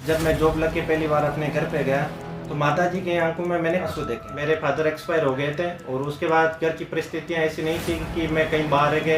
जब मैं जॉब लग के पहली बार अपने घर पे गया तो माता जी के आंखों में मैंने आंसू देखे। मेरे फादर एक्सपायर हो गए थे और उसके बाद घर की परिस्थितियां ऐसी नहीं थी कि मैं कहीं बाहर रह के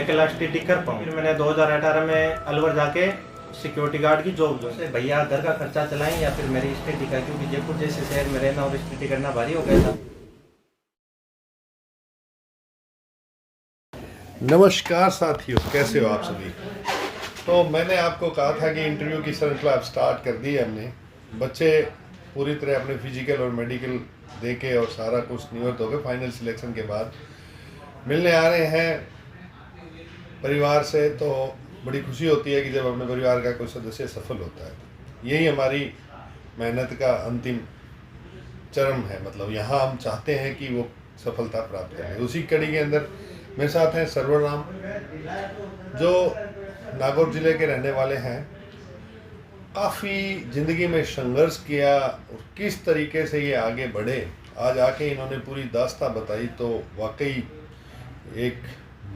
अकेला स्टडी कर पाऊँ। फिर मैंने 2018 में अलवर जाके सिक्योरिटी गार्ड की जॉब जो है भैया घर का खर्चा चलाएं या फिर मेरी स्टडी का, क्योंकि जयपुर जैसे शहर में रहना और स्टडी करना भारी हो गया था। नमस्कार साथियों, कैसे हो आप सभी। तो मैंने आपको कहा था कि इंटरव्यू की श्रृंखला अब स्टार्ट कर दी है हमने। बच्चे पूरी तरह अपने फिजिकल और मेडिकल दे के और सारा कुछ निवृत्त हो गए, फाइनल सिलेक्शन के बाद मिलने आ रहे हैं परिवार से। तो बड़ी खुशी होती है कि जब अपने परिवार का कोई सदस्य सफल होता है। यही हमारी मेहनत का अंतिम चरम है, मतलब यहाँ हम चाहते हैं कि वो सफलता प्राप्त करें। उसी कड़ी के अंदर मेरे साथ हैं सरवर राम, जो नागौर जिले के रहने वाले हैं। काफ़ी ज़िंदगी में संघर्ष किया और किस तरीके से ये आगे बढ़े, आज आके इन्होंने पूरी दास्तां बताई तो वाकई एक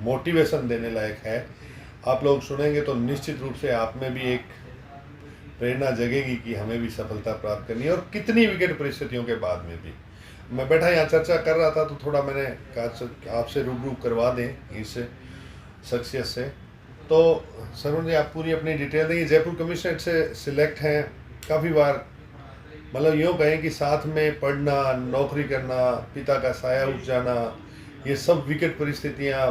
मोटिवेशन देने लायक है। आप लोग सुनेंगे तो निश्चित रूप से आप में भी एक प्रेरणा जगेगी कि हमें भी सफलता प्राप्त करनी है, और कितनी विकट परिस्थितियों के बाद में भी। मैं बैठा यहाँ चर्चा कर रहा था तो थोड़ा मैंने कहा आपसे रूबरू करवा दें इस शख्सियत से। तो सरुण जी, आप पूरी अपनी डिटेल देंगे। जयपुर कमिश्नरेट से सिलेक्ट हैं, काफ़ी बार मतलब यूँ कहें कि साथ में पढ़ना, नौकरी करना, पिता का साया उठ जाना, ये सब विकट परिस्थितियाँ,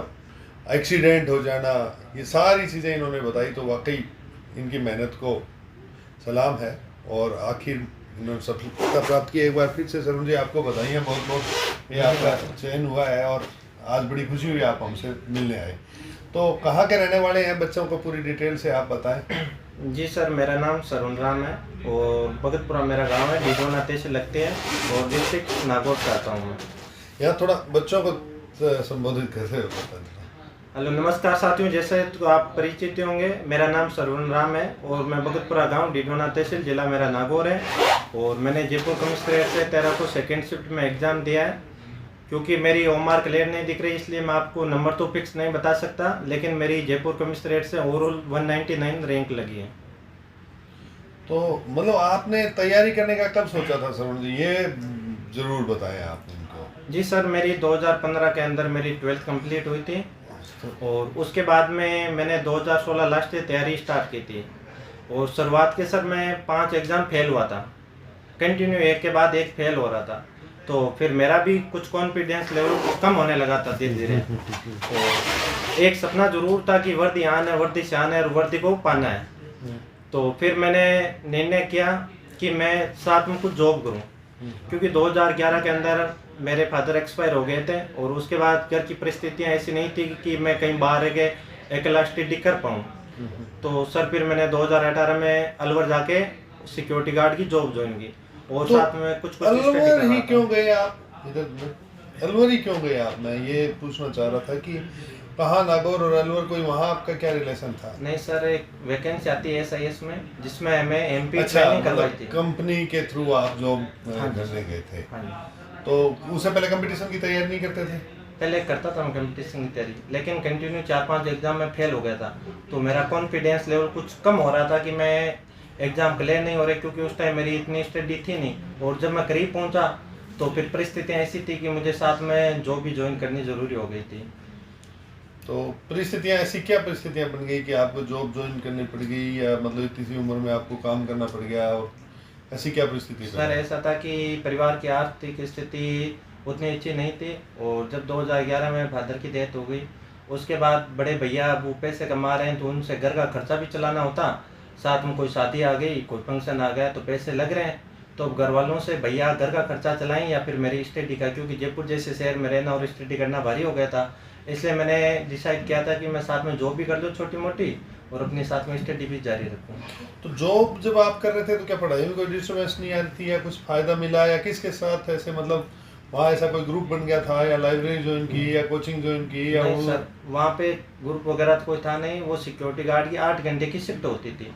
एक्सीडेंट हो जाना, ये सारी चीज़ें इन्होंने बताई। तो वाकई इनकी मेहनत को सलाम है और आखिर इन्होंने सफलता प्राप्त की। एक बार फिर से सरुण जी आपको बधाइयाँ बहुत बहुत, ये आपका चयन हुआ है और आज बड़ी खुशी हुई आप हमसे मिलने आए। तो कहाँ के रहने वाले हैं, बच्चों को पूरी डिटेल से आप बताएं। जी सर, मेरा नाम सरुण राम है और भगतपुरा मेरा गांव है, डिडोना तहसील लगते हैं और डिस्ट्रिक्ट नागौर से आता हूँ मैं। यहाँ थोड़ा बच्चों को संबोधित कैसे होता है। हेलो, नमस्कार साथियों। जैसे तो आप परिचित होंगे, मेरा नाम सरुण राम है और मैं भगतपुरा गांव, डिडोना तहसील, जिला मेरा नागौर है। और मैंने जयपुर कमिश्नरेट से 13 को सेकेंड शिफ्ट में एग्ज़ाम दिया है। क्योंकि मेरी ओमार क्लियर नहीं दिख रही इसलिए मैं आपको नंबर तो फिक्स नहीं बता सकता, लेकिन मेरी जयपुर कमिश्नरेट से ओवरऑल 199 रैंक लगी है। तो मतलब आपने तैयारी करने का कब सोचा था सरुण जी, ये ज़रूर बताएं आप उनको। जी सर, मेरी 2015 के अंदर मेरी 12th कंप्लीट हुई थी और उसके बाद में मैंने 2016 लास्ट से तैयारी स्टार्ट की थी। और शुरुआत के सर मैं 5 एग्ज़ाम फेल हुआ था, कंटिन्यू एक के बाद एक फेल हो रहा था। तो फिर मेरा भी कुछ कॉन्फिडेंस लेवल कम होने लगा था धीरे धीरे। तो एक सपना जरूर था कि वर्दी आना है, वर्दी से आना है और वर्दी को पाना है। तो फिर मैंने निर्णय किया कि मैं साथ में कुछ जॉब करूं, क्योंकि 2011 के अंदर मेरे फादर एक्सपायर हो गए थे और उसके बाद घर की परिस्थितियां ऐसी नहीं थी कि मैं कहीं बाहर रह के अकेला स्टडी कर पाऊँ। तो सर फिर मैंने 2018 में अलवर जाके सिक्योरिटी गार्ड की जॉब ज्वाइन की और तो साथ में कुछ अलवर ही क्यों गए आप, इधर अलवर ही क्यों गए आप? मैं ये पूछना चाह रहा था कि कहाँ नागौर और अलवर, कोई वहाँ आपका क्या रिलेशन था? नहीं सर, एक वैकेंसी आती है SIS में जिसमें हमें MP अच्छा, ट्रेनिंग करवाई मतलब थी। कंपनी के थ्रू आप जॉब करने गए थे। तो उससे पहले कंपटीशन की तैयारी नहीं करते थे? पहले करता था मैं कंपटीशन की तैयारी, लेकिन कंटिन्यू 4-5 एग्जाम में फेल हो गया था। तो मेरा कॉन्फिडेंस लेवल कुछ कम हो रहा था कि मैं एग्जाम क्लियर नहीं हो रहे, क्योंकि उस टाइम मेरी इतनी स्टडी थी नहीं। और जब मैं करीब पहुंचा तो फिर परिस्थितियाँ ऐसी थी कि मुझे साथ में जॉब भी ज्वाइन करनी ज़रूरी हो गई थी। तो परिस्थितियाँ ऐसी क्या परिस्थितियाँ बन गई कि आपको जॉब ज्वाइन करनी पड़ गई, या मतलब इतनी सी उम्र में आपको काम करना पड़ गया, और ऐसी क्या परिस्थिति? सर ऐसा था कि परिवार की आर्थिक स्थिति उतनी अच्छी नहीं थी और जब 2011 में फादर की डेथ हो गई, उसके बाद बड़े भैया वो पैसे कमा रहे हैं तो उनसे घर का खर्चा भी चलाना होता, साथ में कोई शादी आ गई, कोई फंक्शन आ गया तो पैसे लग रहे हैं। तो घर वालों से भैया घर का खर्चा चलाएं या फिर मेरी स्टडी का, क्योंकि जयपुर जैसे शहर में रहना और स्टडी करना भारी हो गया था। इसलिए मैंने डिसाइड किया था कि मैं साथ में जॉब भी कर लूँ छोटी मोटी और अपने साथ में स्टडी भी जारी रखूँ। तो जॉब जब आप कर रहे थे तो क्या पढ़ाई में कोई डिस्टर्बेंस नहीं आ रही थी, या कुछ फ़ायदा मिला, या किसके साथ ऐसे, मतलब वहाँ ऐसा कोई ग्रुप बन गया था, या लाइब्रेरी ज्वाइन की, या कोचिंग ज्वाइन की, या नहीं सर, वहाँ पे ग्रुप वगैरह तो कोई था नहीं। वो सिक्योरिटी गार्ड की 8 घंटे की शिफ्ट होती थी,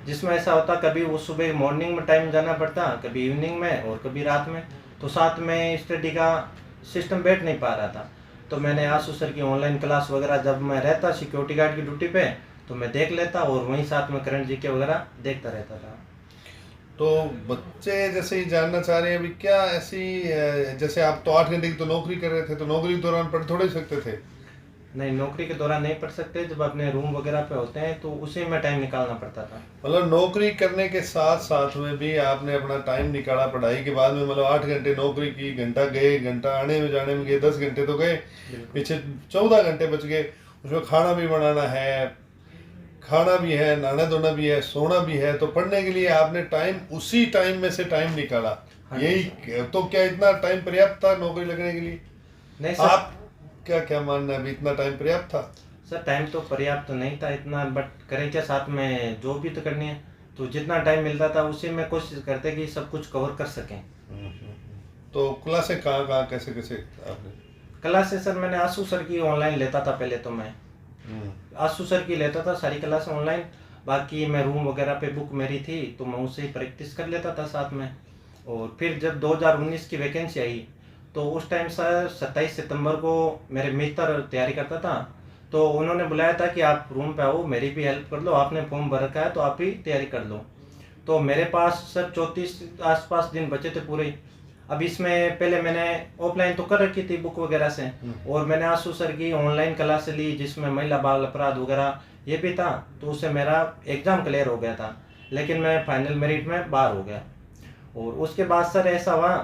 जिसमें ऐसा होता कभी वो सुबह मॉर्निंग में टाइम जाना पड़ता, कभी इवनिंग में और कभी रात में। तो साथ में स्टडी का सिस्टम बैठ नहीं पा रहा था। तो मैंने आसू सर की ऑनलाइन क्लास वगैरह जब मैं रहता सिक्योरिटी गार्ड की ड्यूटी पे तो मैं देख लेता और वहीं साथ में करंट जीके वगैरह देखता रहता था। तो बच्चे जैसे ही जानना चाह रहे हैं अभी क्या ऐसी जैसे आप तो 8 घंटे की तो नौकरी कर रहे थे, तो नौकरी के दौरान पढ़ थोड़े ही सकते थे। नहीं, नौकरी के दौरान नहीं पढ़ सकते, जब अपने रूम वगैरह पे होते हैं तो उसी में टाइम निकालना पड़ता था। मतलब नौकरी करने के साथ साथ में भी आपने अपना टाइम निकाला पढ़ाई के बाद में, मतलब 8 घंटे नौकरी की, घंटा गए, घंटा आने में जाने में गए, 10 घंटे तो गए, पीछे 14 घंटे बच गए। उसमें खाना भी बनाना है, खाना भी है, नहाना धोना भी है, सोना भी है, तो पढ़ने के लिए आपने टाइम उसी टाइम में से टाइम निकाला। हाँ यही तो, क्या इतना टाइम पर्याप्त था नौकरी लगने के लिए? नहीं सर, आप क्या क्या मानना है, अभी इतना टाइम पर्याप्त था? सर टाइम तो पर्याप्त तो नहीं था इतना, बट करें क्या, साथ में जॉब भी तो करनी है, तो जितना टाइम मिलता था उसी में कोशिश करते कि सब कुछ कवर कर सकें। तो क्लासें कहाँ कहाँ कैसे कैसे आपने? क्लासेस सर मैंने आशु सर की ऑनलाइन लेता था पहले, तो मैं आशु सर की लेता था सारी क्लास ऑनलाइन। बाकी मैं रूम वगैरह पे बुक मेरी थी तो मैं उससे ही प्रैक्टिस कर लेता था साथ में। और फिर जब 2019 की वैकेंसी आई तो उस टाइम सर 27 सितंबर को मेरे मित्र तैयारी करता था, तो उन्होंने बुलाया था कि आप रूम पे आओ, मेरी भी हेल्प कर लो, आपने फॉर्म भर रखा है तो आप ही तैयारी कर लो। तो मेरे पास सर 34 आसपास दिन बचे थे पूरे। अब इसमें पहले मैंने ऑफलाइन तो कर रखी थी बुक वगैरह से, और मैंने आशु सर की ऑनलाइन क्लास ली जिसमें महिला बाल अपराध वगैरह ये भी था, तो उससे मेरा एग्ज़ाम क्लियर हो गया था, लेकिन मैं फाइनल मेरिट में बाहर हो गया। और उसके बाद सर ऐसा हुआ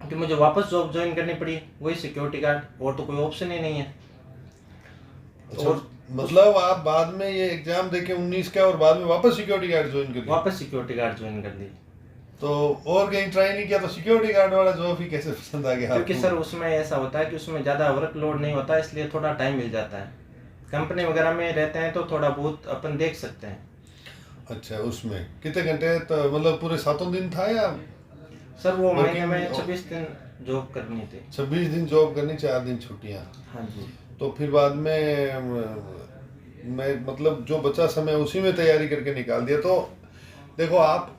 कि मुझे वापस जॉब ज्वाइन करनी पड़ी, वही सिक्योरिटी गार्ड, और तो कोई ऑप्शन ही नहीं है। अच्छा, मतलब आप बाद में ये एग्जाम देके 19 का और बाद में वापस सिक्योरिटी गार्ड ज्वाइन कर लिया? वापस सिक्योरिटी गार्ड ज्वाइन कर ली। तो और कहीं ट्राई नहीं किया? तो सिक्योरिटी गार्ड वाला जॉब ही कैसे पसंद आ गया क्योंकि आपको? सर उसमें ऐसा होता है कि उसमें ज़्यादा वर्कलोड नहीं होता, इसलिए थोड़ा टाइम मिल जाता है। कंपनी वगैरह में रहते हैं तो थोड़ा बहुत अपन देख सकते हैं। अच्छा, उसमें कितने घंटे तो मतलब पूरे 7 दिन था या? सर वो महीने Working- में 26 दिन जॉब करनी थी। 26 दिन जॉब करनी, 4 दिन छुट्टियाँ। हाँ जी। तो फिर बाद में मैं मतलब जो बचा समय उसी में तैयारी करके निकाल दिया। तो देखो आप,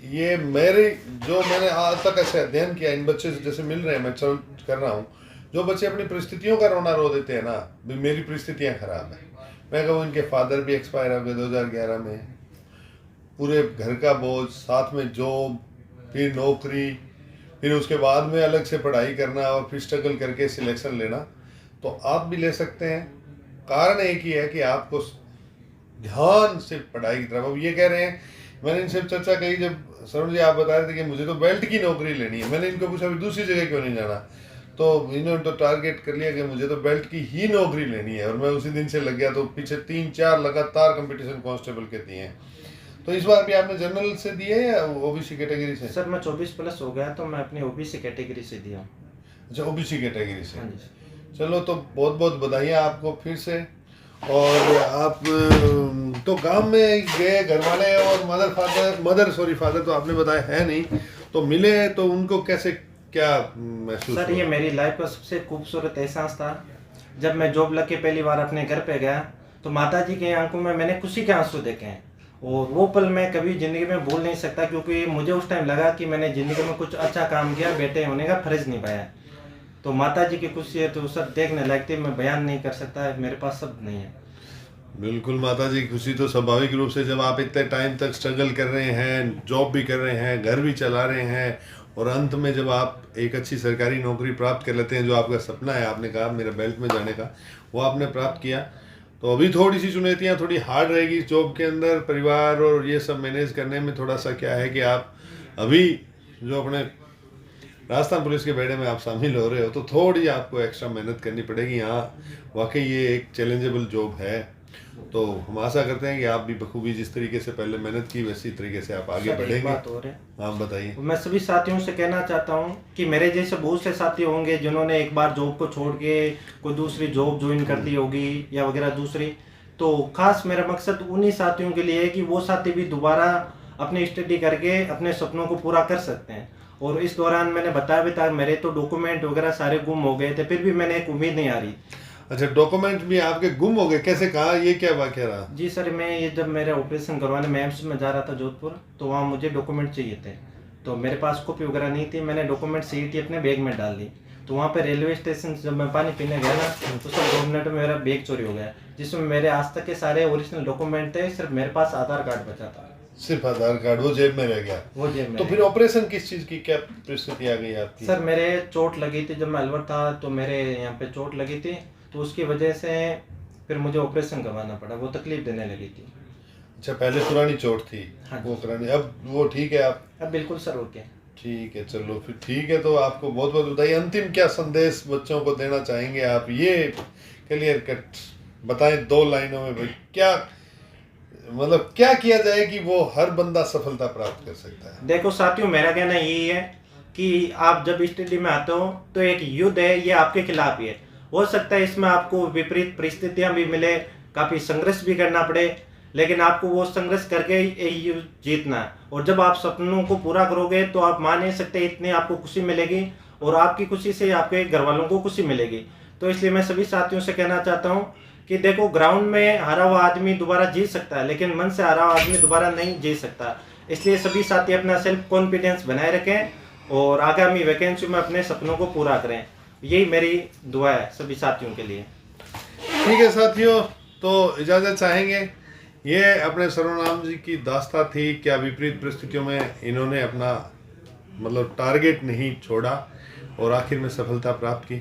ये मेरे जो मैंने आज तक ऐसे अध्ययन किया इन बच्चे से जैसे मिल रहे हैं, मैं चल कर रहा हूँ, जो बच्चे अपनी परिस्थितियों का रोना रो देते हैं ना, भी मेरी परिस्थितियाँ खराब है। मैं कहूँ इनके फादर भी एक्सपायर हो गए 2011 में, पूरे घर का बोझ, साथ में जॉब, फिर नौकरी, फिर उसके बाद में अलग से पढ़ाई करना और फिर स्ट्रगल करके सिलेक्शन लेना। तो आप भी ले सकते हैं। कारण एक ही है कि आपको ध्यान से पढ़ाई की तरफ। अब ये कह रहे हैं, मैंने इनसे चर्चा कही जब सरुण जी आप बता रहे थे कि मुझे तो बेल्ट की नौकरी लेनी है, मैंने इनको पूछा अभी दूसरी जगह क्यों नहीं जाना, तो इन्होंने तो टारगेट कर लिया कि मुझे तो बेल्ट की ही नौकरी लेनी है। और मैं उसी दिन से लग गया, तो पीछे 3-4 लगातार कंपटीशन कांस्टेबल के दिए हैं। तो इस बार भी आपने जनरल से दिए या ओबीसी कैटेगरी से? सर मैं 24+ हो गया तो मैं अपनी ओबीसी कैटेगरी से दिया। अच्छा, ओबीसी कैटेगरी से। हाँ जी। चलो, तो बहुत बहुत बधाइयाँ आपको फिर से। और आप तो गांव में गए, घर वाले और फादर तो आपने बताया है नहीं, तो मिले तो उनको कैसे क्या महसूस सर हुआ? ये मेरी लाइफ का सबसे खूबसूरत एहसास था। जब मैं जॉब लग के पहली बार अपने घर पे गया तो माताजी के आंखों में मैंने खुशी के आंसू देखे हैं, और वो पल मैं कभी ज़िंदगी में भूल नहीं सकता, क्योंकि मुझे उस टाइम लगा कि मैंने ज़िंदगी में कुछ अच्छा काम किया, बेटे होने का फर्ज निभाया। तो माताजी की खुशी है तो सब देखने लायक थी, मैं बयान नहीं कर सकता, मेरे पास शब्द नहीं है। बिल्कुल, माता जी की खुशी तो स्वाभाविक रूप से, जब आप इतने टाइम तक स्ट्रगल कर रहे हैं, जॉब भी कर रहे हैं, घर भी चला रहे हैं, और अंत में जब आप एक अच्छी सरकारी नौकरी प्राप्त कर लेते हैं, जो आपका सपना है, आपने कहा मेरा बेल्ट में जाने का, वो आपने प्राप्त किया। तो अभी थोड़ी सी चुनौतियाँ थोड़ी हार्ड रहेगी जॉब के अंदर, परिवार और ये सब मैनेज करने में थोड़ा सा क्या है कि आप अभी जो अपने राजस्थान पुलिस के बेड़े में आप शामिल हो रहे हो, तो थोड़ी आपको एक्स्ट्रा मेहनत करनी पड़ेगी। हाँ, वाकई ये एक चैलेंजेबल जॉब है। तो हम आशा करते हैं कि आप भी बखूबी जिस तरीके से पहले मेहनत की वैसी तरीके से आप आगे सर, एक बढ़ेंगे। बात और है, आप बताइए। मैं सभी साथियों से कहना चाहता हूँ कि मेरे जैसे बहुत से साथी होंगे जिन्होंने एक बार जॉब को छोड़ के कोई दूसरी जॉब ज्वाइन कर ली होगी या वगैरह दूसरी, तो खास मेरा मकसद उन्हीं साथियों के लिए है कि वो साथी भी दोबारा अपनी स्टडी करके अपने सपनों को पूरा कर सकते हैं। और इस दौरान मैंने बताया भी था, मेरे तो डॉक्यूमेंट वगैरह सारे गुम हो गए थे, फिर भी मैंने एक उम्मीद नहीं आ रही। अच्छा, डॉक्यूमेंट भी आपके गुम हो गए, कैसे, कहा, ये क्या वाकया रहा? जी सर, मैं ये जब मेरा ऑपरेशन करवाने मैं एम्स में जा रहा था जोधपुर, तो वहाँ मुझे डॉक्यूमेंट चाहिए थे, तो मेरे पास कॉपी वगैरह नहीं थी। मैंने डॉक्यूमेंट सीईटी अपने बैग में डाल दी, तो वहाँ पे रेलवे स्टेशन जब मैं पानी पीने गया ना, तो सब 2 मिनट में मेरा बैग चोरी हो गया, जिसमें मेरे आज तक के सारे ओरिजिनल डॉक्यूमेंट थे, सिर्फ मेरे पास आधार कार्ड बचा था। सिर्फ आधार कार्ड वो जेब में रह गया। वो जेब में तो रह फिर ऑपरेशन किस चीज़ की क्या परिस्थिति आ गई आपकी? सर मेरे चोट लगी थी जब मैं अलवर था, तो मेरे यहाँ पे चोट लगी थी, तो उसकी वजह से फिर मुझे ऑपरेशन करवाना पड़ा, वो तकलीफ देने लगी थी। अच्छा, पहले पुरानी चोट थी, हाँ जी। वो करानी, अब वो ठीक है आप? अब बिल्कुल सर ओके। ठीक है, चलो फिर ठीक है। तो आपको बहुत बहुत बधाई। अंतिम क्या संदेश बच्चों को देना चाहेंगे आप? ये क्लियर कट बताएं 2 लाइनों में भाई, क्या मतलब क्या किया जाए कि वो हर बंदा सफलता प्राप्त कर सकता है? देखो साथियों, मेरा कहना यही है कि आप जब स्टडी में आते हो तो एक युद्ध है, ये आपके खिलाफ ही है। हो सकता है इसमें आपको विपरीत परिस्थितियां भी मिले, काफ़ी संघर्ष भी करना पड़े, लेकिन आपको वो संघर्ष करके ये युद्ध जीतना है। और जब आप सपनों को पूरा करोगे तो आप मान नहीं सकते इतनी आपको खुशी मिलेगी, और आपकी खुशी से आपके घर वालों को खुशी मिलेगी। तो इसलिए मैं सभी साथियों से कहना चाहता हूँ कि देखो, ग्राउंड में हारा हुआ आदमी दोबारा जीत सकता है, लेकिन मन से हारा हुआ आदमी दोबारा नहीं जीत सकता। इसलिए सभी साथी अपना सेल्फ कॉन्फिडेंस बनाए रखें और आगामी वैकेंसी में अपने सपनों को पूरा करें। यही मेरी दुआ है सभी साथियों के लिए। ठीक है साथियों, तो इजाज़त चाहेंगे। ये अपने सर्वनाम जी की दास्तां थी, क्या विपरीत परिस्थितियों में इन्होंने अपना मतलब टारगेट नहीं छोड़ा और आखिर में सफलता प्राप्त की।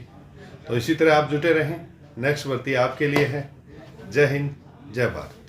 तो इसी तरह आप जुटे रहें, नेक्स्ट भर्ती आपके लिए है। जय हिंद, जय भारत।